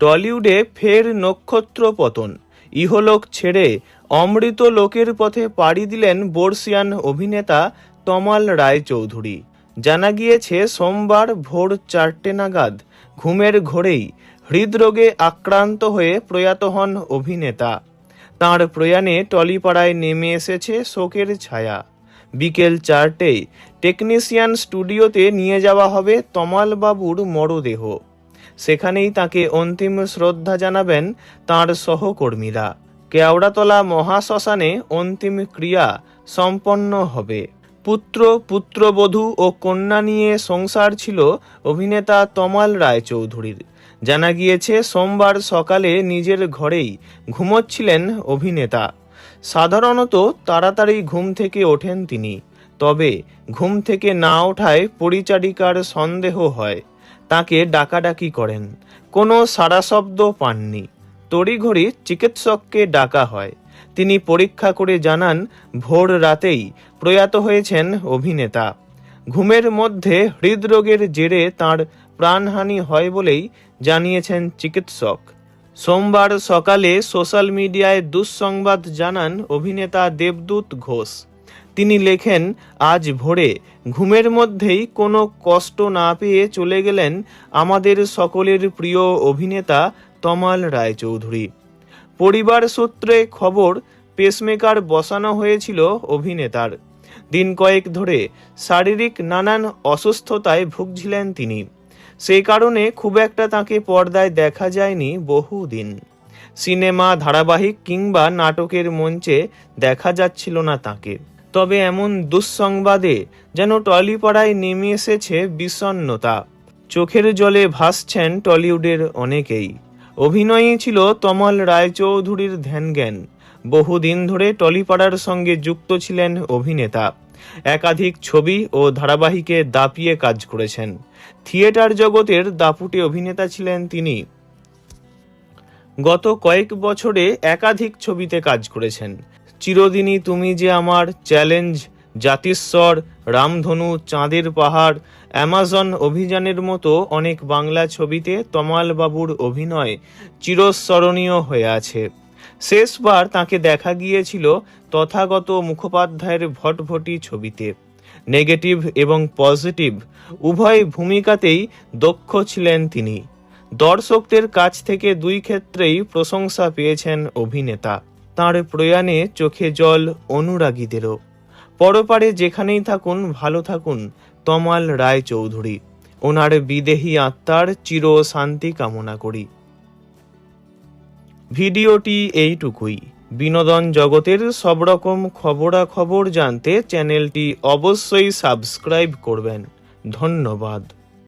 টলিউডে ফের নক্ষত্র পতন। ইহলোক ছেড়ে অমৃত লোকের পথে পাড়ি দিলেন বর্ষিয়ান অভিনেতা তমাল রায়চৌধুরী। জানা গিয়েছে সোমবার ভোর 4টে নাগাদ ঘুমের ঘোরেই হৃদরোগে আক্রান্ত হয়ে প্রয়াত হন অভিনেতা। তাঁর প্রয়াণে টলিপাড়ায় নেমে এসেছে শোকের ছায়া। বিকেল 4টেয় টেকনিশিয়ান স্টুডিওতে নিয়ে যাওয়া হবে তমাল বাবুর মরদেহ। সেখানেই তাকে অন্তিম শ্রদ্ধা জানাবেন তাঁর সহকর্মীরা। কেওড়াতলা মহাশ্মশানে অন্তিম ক্রিয়া সম্পন্ন হবে। পুত্র, পুত্রবধূ ও কন্যা নিয়ে সংসার ছিল অভিনেতা তমাল রায়চৌধুরীর। জানা গিয়েছে সোমবার সকালে নিজের ঘরেই ঘুমোচ্ছিলেন অভিনেতা। সাধারণত তাড়াতাড়ি ঘুম থেকে ওঠেন তিনি, তবে ঘুম থেকে না ওঠায় পরিচারিকার সন্দেহ হয়। তাকে ডাকাডাকি করেন, কোনো সাড়া শব্দ পাননি। তড়িঘড়ি চিকিৎসককে ডাকা হয়। তিনি পরীক্ষা করে জানান ভোর রাতেই প্রয়াত হয়েছেন অভিনেতা। ঘুমের মধ্যে হৃদরোগের জেরে তাঁর প্রাণহানি হয় বলেই জানিয়েছেন চিকিৎসক। সোমবার সকালে সোশ্যাল মিডিয়ায় দুঃসংবাদ জানান অভিনেতা দেবদূত ঘোষ। তিনি লেখেন, আজ ভোরে ঘুমের মধ্যেই কোনো কষ্ট না পেয়ে চলে গেলেন আমাদের সকলের প্রিয় অভিনেতা তমাল রায়চৌধুরী। পরিবার সূত্রে খবর, পেসমেকার বসানো হয়েছিল অভিনেতার। দিন কয়েক ধরে শারীরিক নানান অসুস্থতায় ভুগছিলেন তিনি। সেই কারণে খুব একটা তাকে পর্দায় দেখা যায়নি বহুদিন। সিনেমা, ধারাবাহিক কিংবা নাটকের মঞ্চে দেখা যাচ্ছিল না তাকে। তবে এমন দুঃসংবাদে যেন টলিপাড়ায় নেমে এসেছে বিষণ্ণতা। চোখের জলে ভাসছেন টলিউডের অনেকেই। অভিনয়ই ছিল তমাল রায়চৌধুরীর ধ্যানজ্ঞান। বহুদিন ধরে টলিপাড়ার সঙ্গে যুক্ত ছিলেন অভিনেতা। একাধিক ছবি ও ধারাবাহিকে দাপিয়ে কাজ করেছেন। থিয়েটার জগতের দাপুটে অভিনেতা ছিলেন তিনি। গত কয়েক বছরে একাধিক ছবিতে কাজ করেছেন। চিরদিনই তুমি যে আমার, চ্যালেঞ্জ, জাতিস্বর, রামধনু, চাঁদের পাহাড়, অ্যামাজন অভিযানের মতো অনেক বাংলা ছবিতে তমাল বাবুর অভিনয় চিরস্মরণীয় হয়ে আছে। শেষবার তাকে দেখা গিয়েছিল তথাগত মুখোপাধ্যায়ের ভটভটি ছবিতে। নেগেটিভ এবং পজিটিভ উভয় ভূমিকাতেই দক্ষ ছিলেন তিনি। দর্শকদের কাছ থেকে দুই ক্ষেত্রেই প্রশংসা পেয়েছেন অভিনেতা। তাঁর প্রয়াণে চোখে জল অনুরাগীদেরও। পরপারে যেখানেই থাকুন, ভালো থাকুন তমাল রায়চৌধুরী। ওনার বিদেহী আত্মার চির শান্তি কামনা করি। ভিডিওটি এইটুকুই। বিনোদন জগতের সব রকম খবরাখবর জানতে চ্যানেলটি অবশ্যই সাবস্ক্রাইব করবেন। ধন্যবাদ।